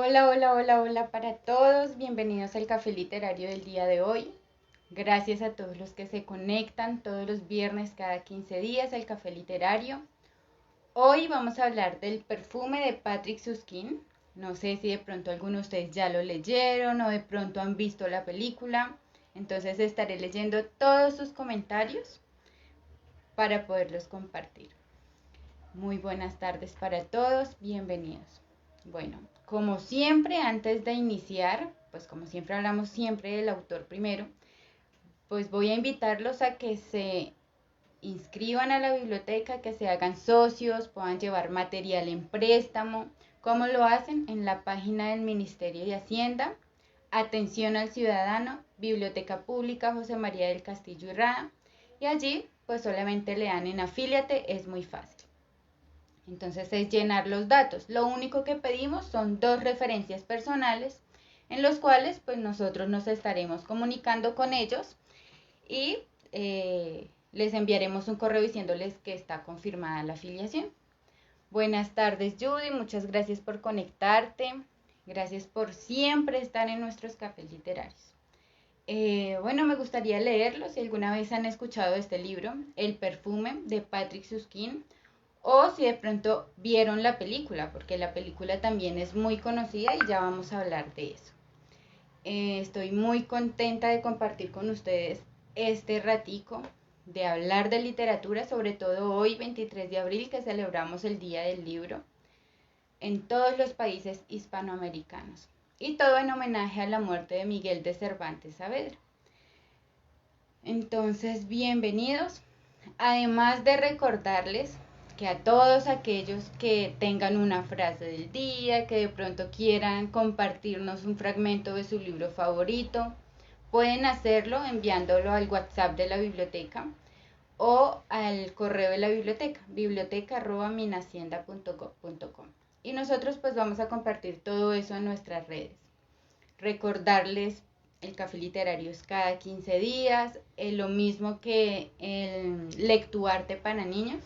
Hola, hola, hola, hola para todos. Bienvenidos al café literario del día de hoy. Gracias a todos los que se conectan todos los viernes cada 15 días al café literario. Hoy vamos a hablar del perfume de Patrick Süskind. No sé si de pronto algunos de ustedes ya lo leyeron o de pronto han visto la película. Entonces estaré leyendo todos sus comentarios para poderlos compartir. Muy buenas tardes para todos, bienvenidos. Bueno, como siempre, antes de iniciar, pues como siempre hablamos siempre del autor primero, pues voy a invitarlos a que se inscriban a la biblioteca, que se hagan socios, puedan llevar material en préstamo, como lo hacen en la página del Ministerio de Hacienda, Atención al Ciudadano, Biblioteca Pública José María del Castillo y Rada, y allí pues solamente le dan en afíliate, es muy fácil. Entonces es llenar los datos. Lo único que pedimos son 2 referencias personales en los cuales pues nosotros nos estaremos comunicando con ellos y les enviaremos un correo diciéndoles que está confirmada la afiliación. Buenas tardes, Judy, muchas gracias por conectarte, gracias por siempre estar en nuestros cafés literarios. Bueno, me gustaría leerlo si alguna vez han escuchado este libro, El perfume de Patrick Süskind, o si de pronto vieron la película, porque la película también es muy conocida y ya vamos a hablar de eso. Estoy muy contenta de compartir con ustedes este ratico, de hablar de literatura, sobre todo hoy 23 de abril que celebramos el Día del Libro en todos los países hispanoamericanos. Y todo en homenaje a la muerte de Miguel de Cervantes Saavedra. Entonces, bienvenidos. Además de recordarles que a todos aquellos que tengan una frase del día, que de pronto quieran compartirnos un fragmento de su libro favorito, pueden hacerlo enviándolo al WhatsApp de la biblioteca o al correo de la biblioteca, biblioteca@minahacienda.gov.com. Y nosotros pues vamos a compartir todo eso en nuestras redes. Recordarles, el café literario es cada 15 días, lo mismo que el Lectuarte para niños,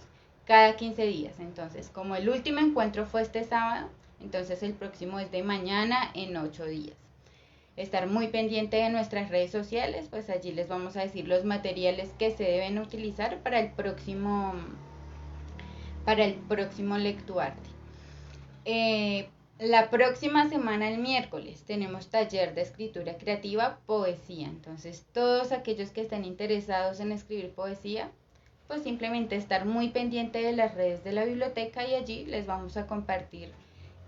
cada 15 días. Entonces, como el último encuentro fue este sábado, entonces el próximo es de mañana en 8 días. Estar muy pendiente de nuestras redes sociales, pues allí les vamos a decir los materiales que se deben utilizar para el próximo Lectuarte. La próxima semana, el miércoles, tenemos taller de escritura creativa, poesía. Entonces, todos aquellos que estén interesados en escribir poesía, pues simplemente estar muy pendiente de las redes de la biblioteca y allí les vamos a compartir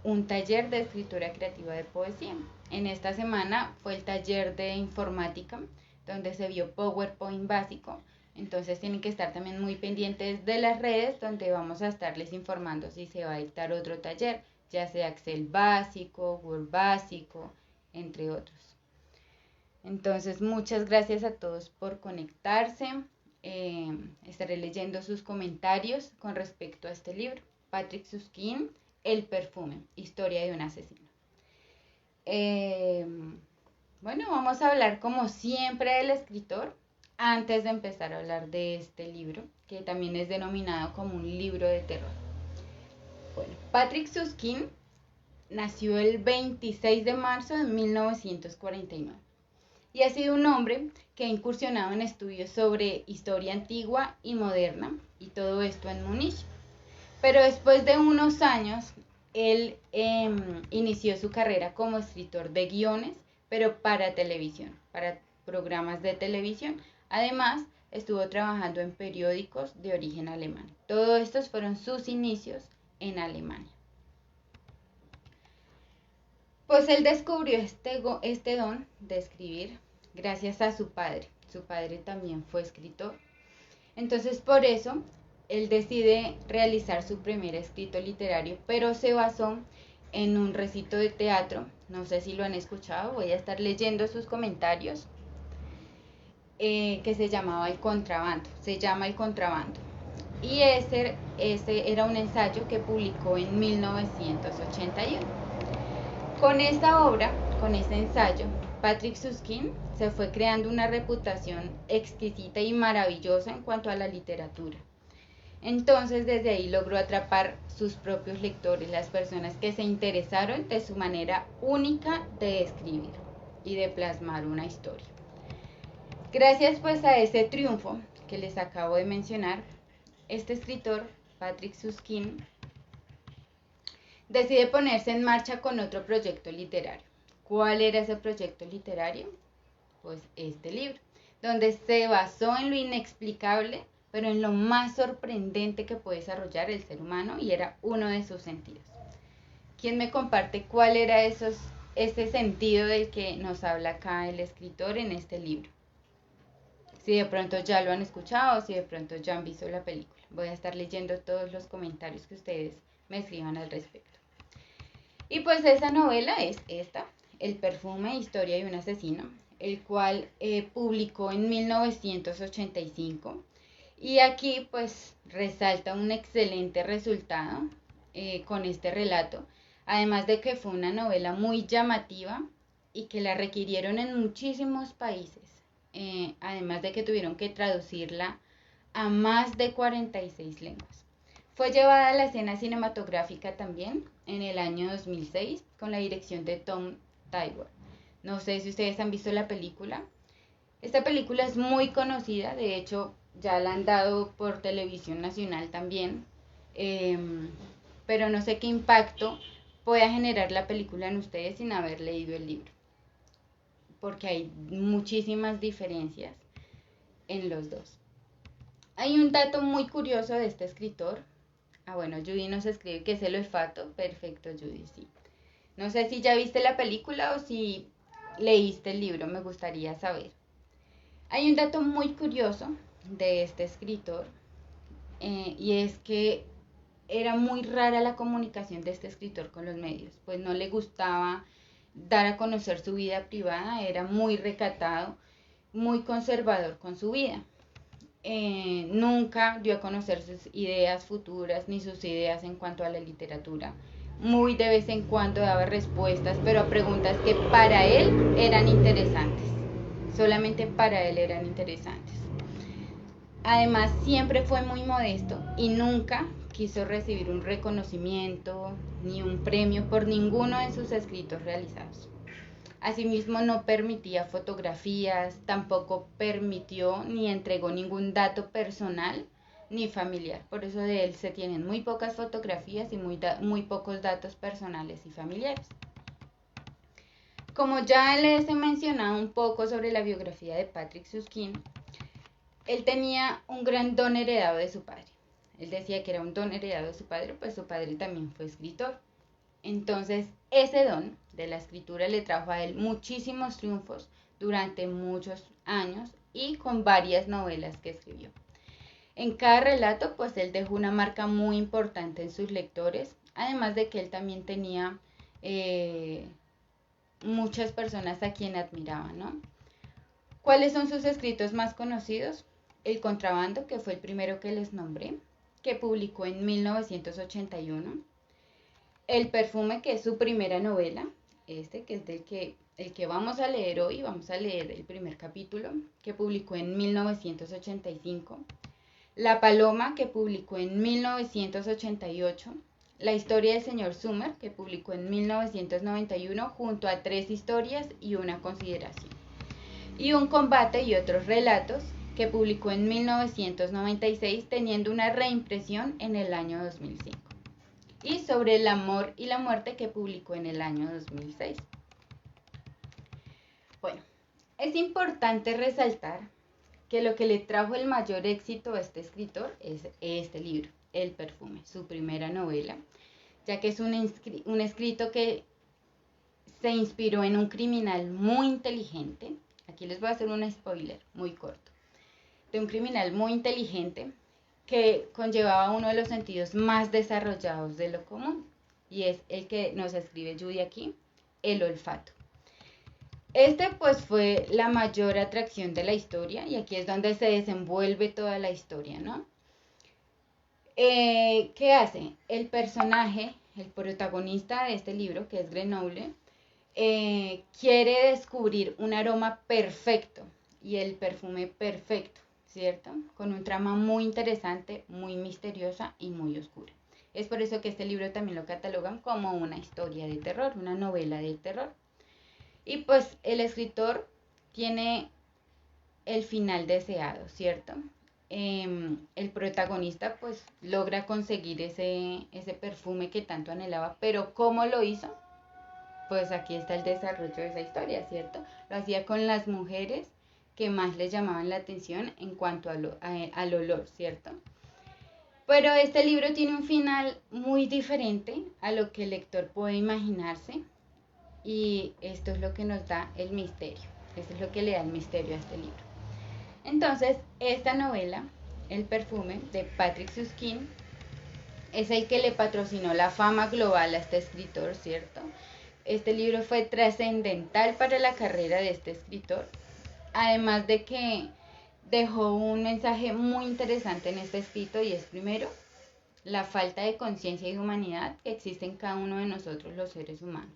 un taller de escritura creativa de poesía. En esta semana fue el taller de informática, donde se vio PowerPoint básico. Entonces tienen que estar también muy pendientes de las redes, donde vamos a estarles informando si se va a dictar otro taller, ya sea Excel básico, Word básico, entre otros. Entonces, muchas gracias a todos por conectarse. Estaré leyendo sus comentarios con respecto a este libro. Patrick Süskind, El perfume, historia de un asesino. Bueno, vamos a hablar como siempre del escritor antes de empezar a hablar de este libro, que también es denominado como un libro de terror. Bueno, Patrick Süskind nació el 26 de marzo de 1949 y ha sido un hombre que ha incursionado en estudios sobre historia antigua y moderna, y todo esto en Múnich. Pero después de unos años, él inició su carrera como escritor de guiones, pero para televisión, para programas de televisión. Además, estuvo trabajando en periódicos de origen alemán. Todos estos fueron sus inicios en Alemania. Pues él descubrió este don de escribir gracias a su padre. Su padre también fue escritor. Entonces, por eso, él decide realizar su primer escrito literario, pero se basó en un recito de teatro. No sé si lo han escuchado, voy a estar leyendo sus comentarios, que se llamaba El Contrabando. Se llama El Contrabando. Y ese era un ensayo que publicó en 1981. Con esta obra, con este ensayo, Patrick Süskind se fue creando una reputación exquisita y maravillosa en cuanto a la literatura. Entonces desde ahí logró atrapar sus propios lectores, las personas que se interesaron de su manera única de escribir y de plasmar una historia. Gracias pues a ese triunfo que les acabo de mencionar, este escritor, Patrick Süskind, decide ponerse en marcha con otro proyecto literario. ¿Cuál era ese proyecto literario? Pues este libro, donde se basó en lo inexplicable, pero en lo más sorprendente que puede desarrollar el ser humano, y era uno de sus sentidos. ¿Quién me comparte cuál era ese sentido del que nos habla acá el escritor en este libro? Si de pronto ya lo han escuchado, si de pronto ya han visto la película. Voy a estar leyendo todos los comentarios que ustedes me escriban al respecto. Y pues esa novela es esta, El perfume, historia de un asesino, el cual publicó en 1985. Y aquí pues resalta un excelente resultado con este relato, además de que fue una novela muy llamativa y que la requirieron en muchísimos países, además de que tuvieron que traducirla a más de 46 lenguas. Fue llevada a la escena cinematográfica también en el año 2006 con la dirección de Tom Tykwer. No sé si ustedes han visto la película. Esta película es muy conocida, de hecho ya la han dado por televisión nacional también, pero no sé qué impacto pueda generar la película en ustedes sin haber leído el libro, porque hay muchísimas diferencias en los dos. Hay un dato muy curioso de este escritor. Bueno, Judy nos escribe que es el olfato. Perfecto, Judy, sí. No sé si ya viste la película o si leíste el libro, me gustaría saber. Hay un dato muy curioso de este escritor y es que era muy rara la comunicación de este escritor con los medios, pues no le gustaba dar a conocer su vida privada, era muy recatado, muy conservador con su vida. Nunca dio a conocer sus ideas futuras ni sus ideas en cuanto a la literatura. Muy de vez en cuando daba respuestas, pero a preguntas que para él eran interesantes. Solamente para él eran interesantes. Además, siempre fue muy modesto y nunca quiso recibir un reconocimiento ni un premio por ninguno de sus escritos realizados. Asimismo, no permitía fotografías, tampoco permitió ni entregó ningún dato personal ni familiar. Por eso de él se tienen muy pocas fotografías y muy pocos datos personales y familiares. Como ya les he mencionado un poco sobre la biografía de Patrick Süskind, él tenía un gran don heredado de su padre. Él decía que era un don heredado de su padre, pues su padre también fue escritor. Entonces, ese don de la escritura le trajo a él muchísimos triunfos durante muchos años y con varias novelas que escribió. En cada relato, pues él dejó una marca muy importante en sus lectores, además de que él también tenía muchas personas a quien admiraba, ¿no? ¿Cuáles son sus escritos más conocidos? El Contrabando, que fue el primero que les nombré, que publicó en 1981. El perfume, que es su primera novela, que es el que vamos a leer hoy, vamos a leer el primer capítulo, que publicó en 1985. La Paloma, que publicó en 1988. La historia del señor Summer, que publicó en 1991, junto a 3 historias y una consideración. Y Un combate y otros relatos, que publicó en 1996, teniendo una reimpresión en el año 2005. Y Sobre el amor y la muerte, que publicó en el año 2006. Bueno, es importante resaltar que lo que le trajo el mayor éxito a este escritor es este libro, El perfume, su primera novela, ya que es un escrito que se inspiró en un criminal muy inteligente. Aquí les voy a hacer un spoiler muy corto. De un criminal muy inteligente que conllevaba uno de los sentidos más desarrollados de lo común, y es el que nos escribe Judy aquí, el olfato. Este pues fue la mayor atracción de la historia, y aquí es donde se desenvuelve toda la historia, ¿no? ¿Qué hace? El personaje, el protagonista de este libro, que es Grenoble, quiere descubrir un aroma perfecto y el perfume perfecto, ¿cierto? Con un trama muy interesante, muy misteriosa y muy oscura. Es por eso que este libro también lo catalogan como una historia de terror, una novela de terror. Y pues el escritor tiene el final deseado, ¿cierto? El protagonista pues logra conseguir ese perfume que tanto anhelaba, pero ¿cómo lo hizo? Pues aquí está el desarrollo de esa historia, ¿cierto? Lo hacía con las mujeres que más les llamaban la atención en cuanto al olor, ¿cierto? Pero este libro tiene un final muy diferente a lo que el lector puede imaginarse y esto es lo que nos da el misterio, esto es lo que le da el misterio a este libro. Entonces, esta novela, El perfume, de Patrick Süskind, es el que le patrocinó la fama global a este escritor, ¿cierto? Este libro fue trascendental para la carrera de este escritor, además de que dejó un mensaje muy interesante en este escrito y es primero, la falta de conciencia y humanidad que existe en cada uno de nosotros los seres humanos.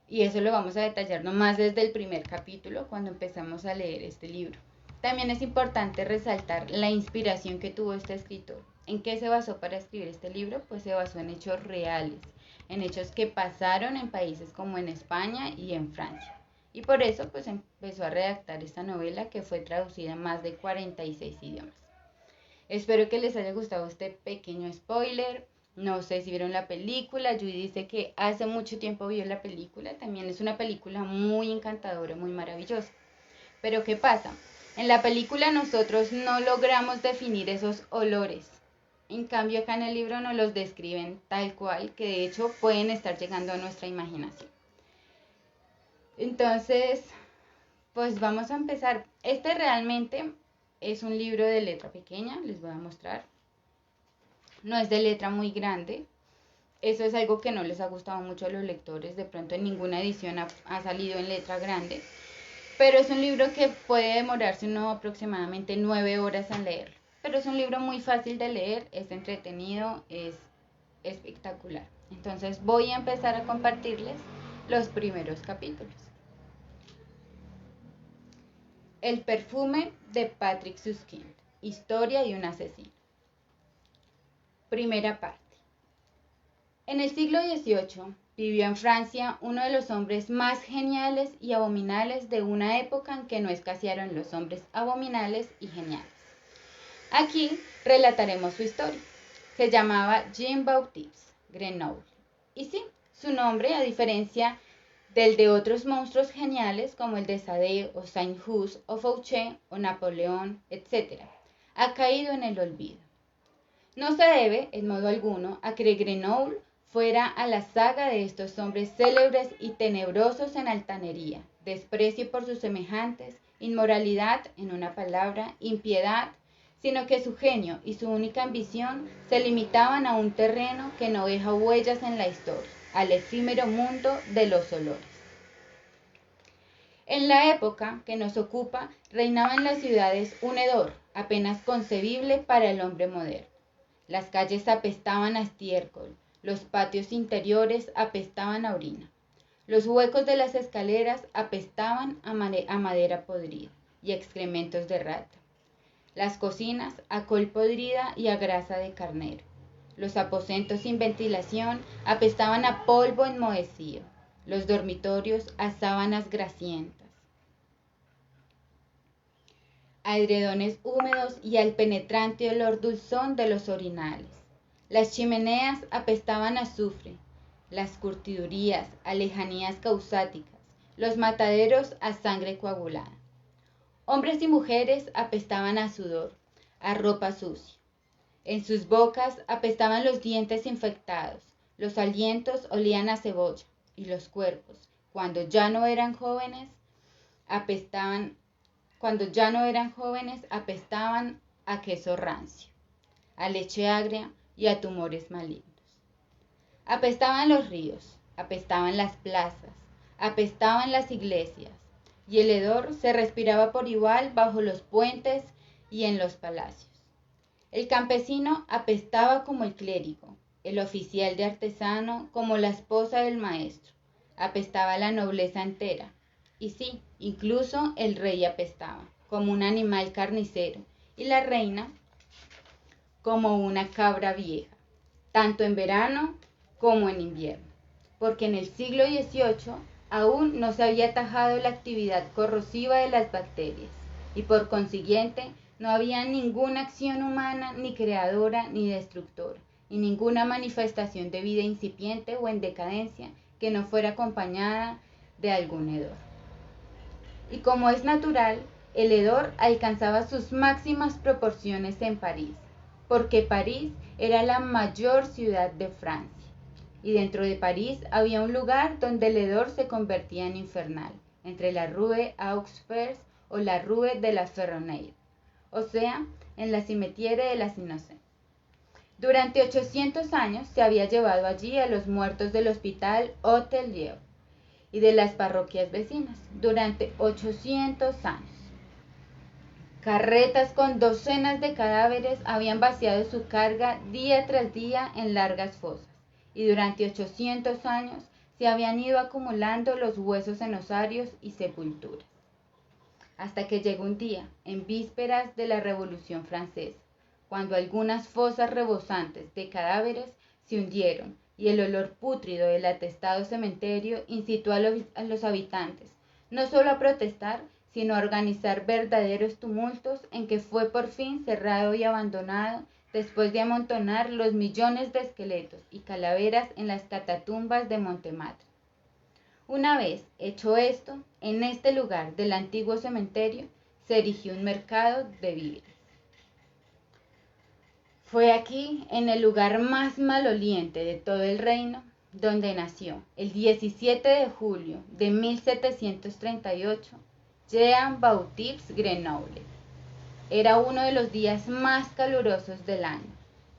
Y eso lo vamos a detallar nomás desde el primer capítulo cuando empezamos a leer este libro. También es importante resaltar la inspiración que tuvo este escritor. ¿En qué se basó para escribir este libro? Pues se basó en hechos reales, en hechos que pasaron en países como en España y en Francia. Y por eso pues empezó a redactar esta novela que fue traducida en más de 46 idiomas. Espero que les haya gustado este pequeño spoiler. No sé si vieron la película. Yui dice que hace mucho tiempo vio la película. También es una película muy encantadora, muy maravillosa. Pero ¿qué pasa? En la película nosotros no logramos definir esos olores. En cambio acá en el libro nos los describen tal cual, que de hecho pueden estar llegando a nuestra imaginación. Entonces, pues vamos a empezar. Este realmente es un libro de letra pequeña, les voy a mostrar. No es de letra muy grande. Eso es algo que no les ha gustado mucho a los lectores. De pronto en ninguna edición ha salido en letra grande. Pero es un libro que puede demorarse aproximadamente 9 horas en leerlo. Pero es un libro muy fácil de leer, es entretenido, es espectacular. Entonces voy a empezar a compartirles los primeros capítulos. El perfume de Patrick Süskind. Historia de un asesino. Primera parte. En el siglo XVIII vivió en Francia uno de los hombres más geniales y abominables de una época en que no escasearon los hombres abominables y geniales. Aquí relataremos su historia. Se llamaba Jean-Baptiste Grenoble. Y sí, su nombre, a diferencia del de otros monstruos geniales como el de Sade o Saint-Just o Fouché o Napoleón, etc., ha caído en el olvido. No se debe, en modo alguno, a que Grenoble fuera a la saga de estos hombres célebres y tenebrosos en altanería, desprecio por sus semejantes, inmoralidad, en una palabra, impiedad, sino que su genio y su única ambición se limitaban a un terreno que no deja huellas en la historia, al efímero mundo de los olores. En la época que nos ocupa, reinaba en las ciudades un hedor apenas concebible para el hombre moderno. Las calles apestaban a estiércol, los patios interiores apestaban a orina. Los huecos de las escaleras apestaban a madera podrida y excrementos de rata. Las cocinas a col podrida y a grasa de carnero. Los aposentos sin ventilación apestaban a polvo enmohecido. Los dormitorios a sábanas grasientas, a edredones húmedos y al penetrante olor dulzón de los orinales. Las chimeneas apestaban a azufre, las curtidurías a lejanías causáticas, los mataderos a sangre coagulada. Hombres y mujeres apestaban a sudor, a ropa sucia. En sus bocas apestaban los dientes infectados, los alientos olían a cebolla y los cuerpos, cuando ya no eran jóvenes, apestaban a queso rancio, a leche agria y a tumores malignos. Apestaban los ríos, apestaban las plazas, apestaban las iglesias, y el hedor se respiraba por igual bajo los puentes y en los palacios. El campesino apestaba como el clérigo, el oficial de artesano como la esposa del maestro, apestaba la nobleza entera, y sí, incluso el rey apestaba. como un animal carnicero, y la reina como una cabra vieja, tanto en verano como en invierno, porque en el siglo XVIII aún no se había atajado la actividad corrosiva de las bacterias, y por consiguiente no había ninguna acción humana ni creadora ni destructora, y ninguna manifestación de vida incipiente o en decadencia que no fuera acompañada de algún hedor. Y como es natural, el hedor alcanzaba sus máximas proporciones en París, porque París era la mayor ciudad de Francia, y dentro de París había un lugar donde el hedor se convertía en infernal, entre la Rue aux Fers o la Rue de la Ferronnerie, o sea, en la Cimetière de las Innocents. Durante 800 años se había llevado allí a los muertos del hospital Hôtel-Dieu y de las parroquias vecinas, durante 800 años. Carretas con docenas de cadáveres habían vaciado su carga día tras día en largas fosas, y durante 800 años se habían ido acumulando los huesos en osarios y sepulturas. Hasta que llegó un día, en vísperas de la Revolución Francesa, cuando algunas fosas rebosantes de cadáveres se hundieron y el olor pútrido del atestado cementerio incitó a los habitantes no solo a protestar, sino a organizar verdaderos tumultos en que fue por fin cerrado y abandonado después de amontonar los millones de esqueletos y calaveras en las catatumbas de Montmartre. Una vez hecho esto, en este lugar del antiguo cementerio se erigió un mercado de víveres. Fue aquí, en el lugar más maloliente de todo el reino, donde nació, el 17 de julio de 1738, Jean-Baptiste Grenoble. Era uno de los días más calurosos del año.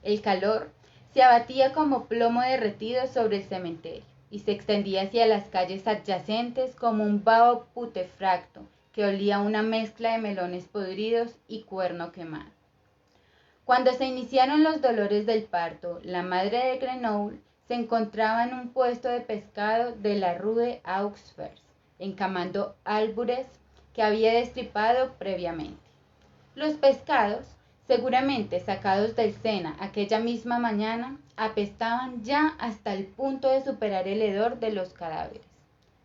El calor se abatía como plomo derretido sobre el cementerio y se extendía hacia las calles adyacentes como un vaho putefacto que olía a una mezcla de melones podridos y cuerno quemado. Cuando se iniciaron los dolores del parto, la madre de Grenoble se encontraba en un puesto de pescado de la Rue aux Fers, encamando álbures que había destripado previamente. Los pescados, seguramente sacados del Sena aquella misma mañana, apestaban ya hasta el punto de superar el hedor de los cadáveres.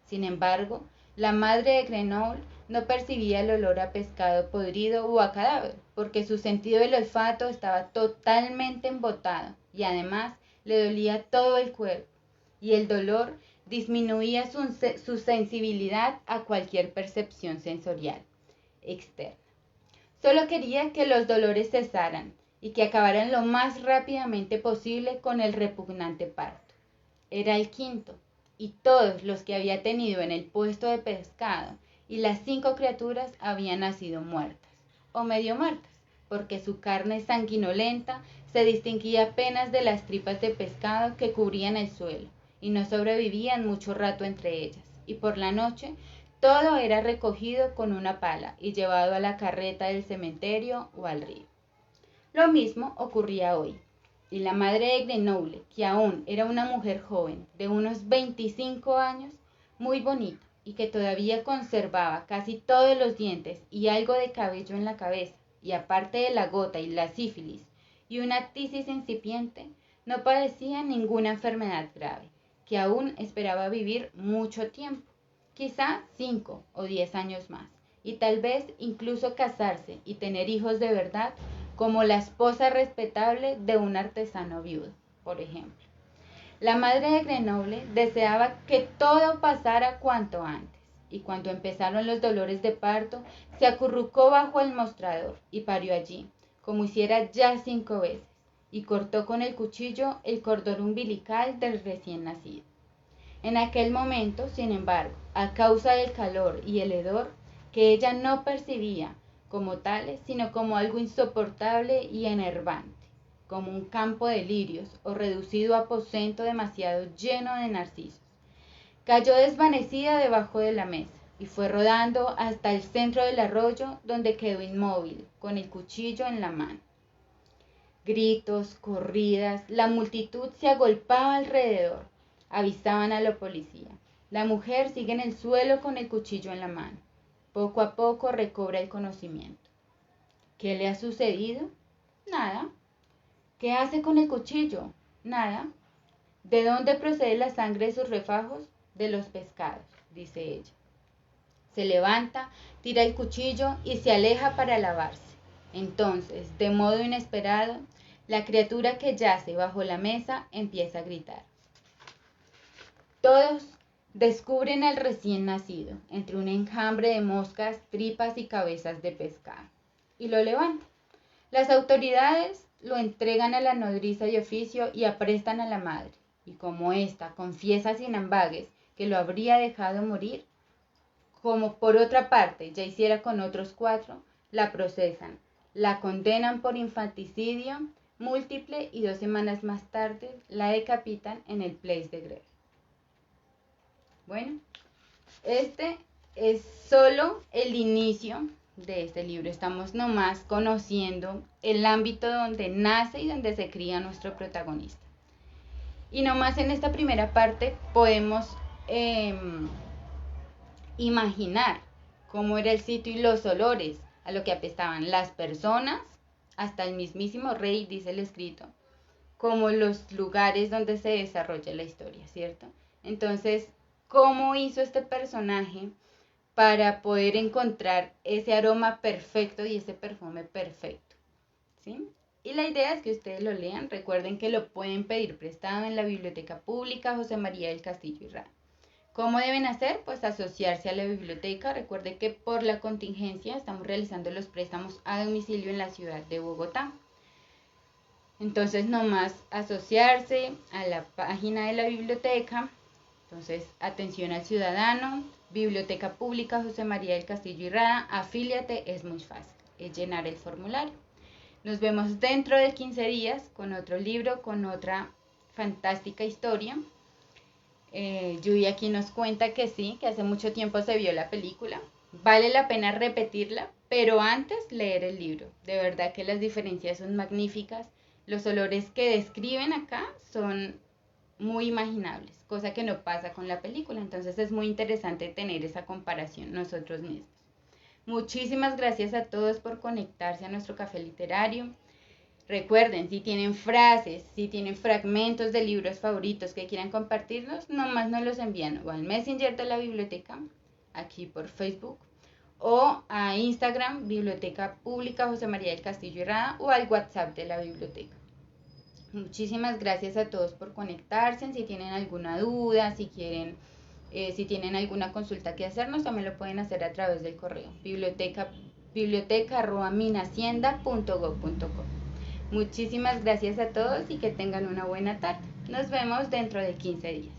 Sin embargo, la madre de Grenoble no percibía el olor a pescado podrido o a cadáver, porque su sentido del olfato estaba totalmente embotado y además le dolía todo el cuerpo, y el dolor disminuía su sensibilidad a cualquier percepción sensorial externa. Solo quería que los dolores cesaran y que acabaran lo más rápidamente posible con el repugnante parto. Era el quinto, y todos los que había tenido en el puesto de pescado y las 5 criaturas habían nacido muertas, o medio muertas, porque su carne sanguinolenta se distinguía apenas de las tripas de pescado que cubrían el suelo, y no sobrevivían mucho rato entre ellas, y por la noche todo era recogido con una pala y llevado a la carreta del cementerio o al río. Lo mismo ocurría hoy, y la madre de Grenoble, que aún era una mujer joven de unos 25 años, muy bonita, y que todavía conservaba casi todos los dientes y algo de cabello en la cabeza, y aparte de la gota y la sífilis, y una tisis incipiente, no padecía ninguna enfermedad grave, que aún esperaba vivir mucho tiempo, quizá 5 o 10 años más, y tal vez incluso casarse y tener hijos de verdad, como la esposa respetable de un artesano viudo, por ejemplo. La madre de Grenoble deseaba que todo pasara cuanto antes, y cuando empezaron los dolores de parto, se acurrucó bajo el mostrador y parió allí, como hiciera ya 5 veces, y cortó con el cuchillo el cordón umbilical del recién nacido. En aquel momento, sin embargo, a causa del calor y el hedor, que ella no percibía como tales, sino como algo insoportable y enervante, como un campo de lirios o reducido aposento demasiado lleno de narcisos. Cayó desvanecida debajo de la mesa y fue rodando hasta el centro del arroyo, donde quedó inmóvil, con el cuchillo en la mano. Gritos, corridas, la multitud se agolpaba alrededor, avisaban a la policía. La mujer sigue en el suelo con el cuchillo en la mano. Poco a poco recobra el conocimiento. ¿Qué le ha sucedido? Nada. ¿Qué hace con el cuchillo? Nada. ¿De dónde procede la sangre de sus refajos? De los pescados, dice ella. Se levanta, tira el cuchillo y se aleja para lavarse. Entonces, de modo inesperado, la criatura que yace bajo la mesa empieza a gritar. Todos descubren al recién nacido entre un enjambre de moscas, tripas y cabezas de pescado, y lo levantan. Las autoridades lo entregan a la nodriza de oficio y aprestan a la madre, y como ésta confiesa sin ambages que lo habría dejado morir, como por otra parte ya hiciera con otros 4, la procesan, la condenan por infanticidio múltiple y 2 semanas más tarde la decapitan en el Place de Greve. Bueno, este es solo el inicio de este libro. Estamos nomás conociendo el ámbito donde nace y donde se cría nuestro protagonista. Y nomás en esta primera parte podemos imaginar cómo era el sitio y los olores a lo que apestaban las personas, hasta el mismísimo rey, dice el escrito, como los lugares donde se desarrolla la historia, ¿cierto? Entonces, ¿cómo hizo este personaje para poder encontrar ese aroma perfecto y ese perfume perfecto? ¿Sí? Y la idea es que ustedes lo lean. Recuerden que lo pueden pedir prestado en la Biblioteca Pública José María del Castillo y Rada. ¿Cómo deben hacer? Pues asociarse a la biblioteca. Recuerde que por la contingencia estamos realizando los préstamos a domicilio en la ciudad de Bogotá. Entonces, nomás asociarse a la página de la biblioteca. Entonces, atención al ciudadano, Biblioteca Pública José María del Castillo y Rada, afíliate, es muy fácil, es llenar el formulario. Nos vemos dentro de 15 días con otro libro, con otra fantástica historia. Yuy aquí nos cuenta que sí, que hace mucho tiempo se vio la película. Vale la pena repetirla, pero antes leer el libro. De verdad que las diferencias son magníficas. Los olores que describen acá son muy imaginables, cosa que no pasa con la película. Entonces es muy interesante tener esa comparación nosotros mismos. Muchísimas gracias a todos por conectarse a nuestro café literario. Recuerden, si tienen frases, si tienen fragmentos de libros favoritos que quieran compartirnos, nomás nos los envían o al Messenger de la biblioteca, aquí por Facebook, o a Instagram, Biblioteca Pública José María del Castillo y Rada, o al WhatsApp de la biblioteca. Muchísimas gracias a todos por conectarse. Si tienen alguna duda, si tienen alguna consulta que hacernos, también lo pueden hacer a través del correo biblioteca@minahacienda.gov.co. Muchísimas gracias a todos y que tengan una buena tarde. Nos vemos dentro de 15 días.